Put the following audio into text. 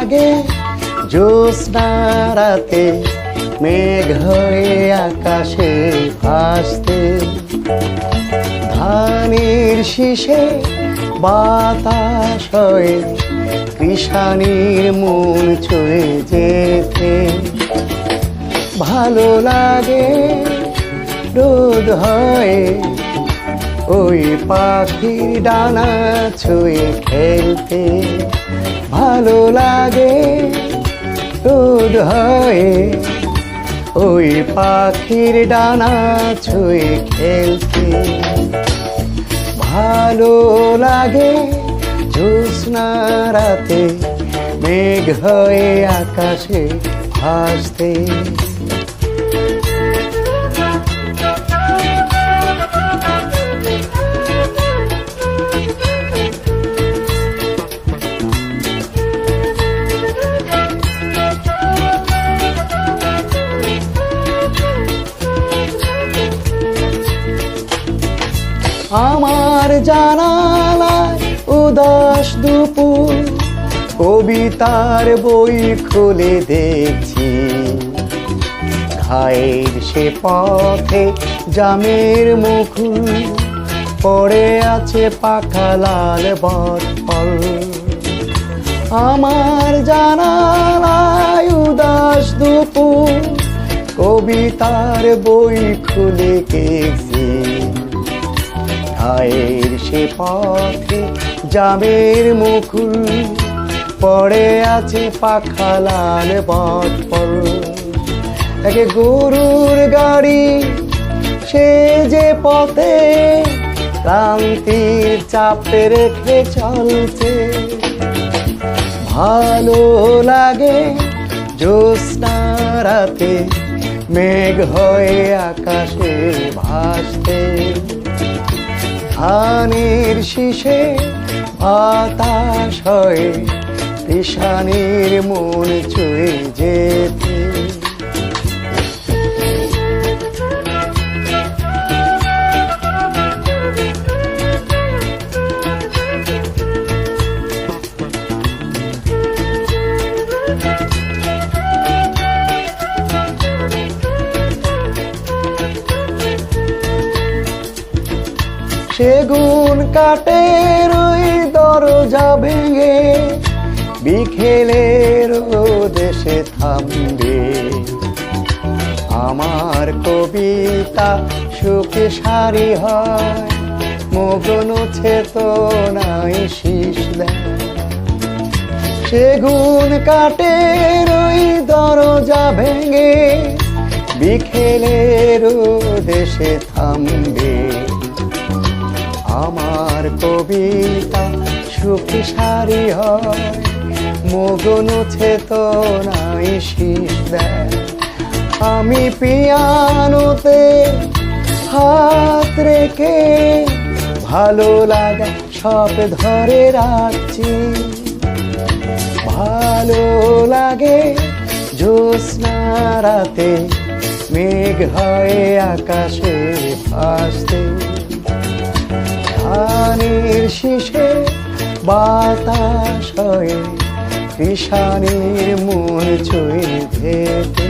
লাগে জ্যোৎস্না রাতে মেঘ হয়ে আকাশে ভাসতে, ধানের শীষে বাতাস হয়ে কৃষাণীর মন ছুঁয়ে যেতে। ভালো লাগে রোদ হয়ে ওই পাখির ডানা ছুঁয়ে খেলতে। ভালো লাগে রোদ হয়ে ওই পাখির ডানা ছুঁয়ে খেলতে। ভালো লাগে জ্যোৎস্না রাতে মেঘ হয়ে আকাশে ভাসতে। আমার জানালায় উদাস দুপুর, কবিতার বই খুলে দেখছি। ঘায়ের সে পথে জামের মুকুল পড়ে আছে পাকা লাল বটফল। আমার জানালায় উদাস দুপুর, কবিতার বই খুলে দেখছি। ঘায়ের সে পথে জামের মুকুল পড়ে আছে পাখা লাল বটফল। একে গরুর গাড়ি সে যে পথে ক্লান্তির চাপে রেখে চলছে। ভালো লাগে জ্যোৎস্না রাতে মেঘ হয়ে আকাশে ভাসতে। ধানের শীষে বাতাস হয়ে কৃষাণীর মন ছুঁয়ে যেতে। সেগুন কাঠের ওই দরজা ভেঙে বিকেলের দেশে থামবে। আমার কবিতা সুখে সারি হয়, মগ্ন চেতনায় শীষ দেয়। সেগুন কাঠের ওই দরজা ভেঙে বিকেলের দেশে থামবে। আমার কবিতা সুখী সারি হয়, মগ্ন চেতনায় শীষ দেয়। আমি পিয়ানোতে হাত রেখে ভালো লাগা সব ধরে রাখছি। ভালো লাগে জ্যোৎস্না রাতে মেঘ হয়ে আকাশে ভাসতে। ধানের শীষে বাতাস হয়ে কৃষাণীর মন ছুঁয়ে যেতে।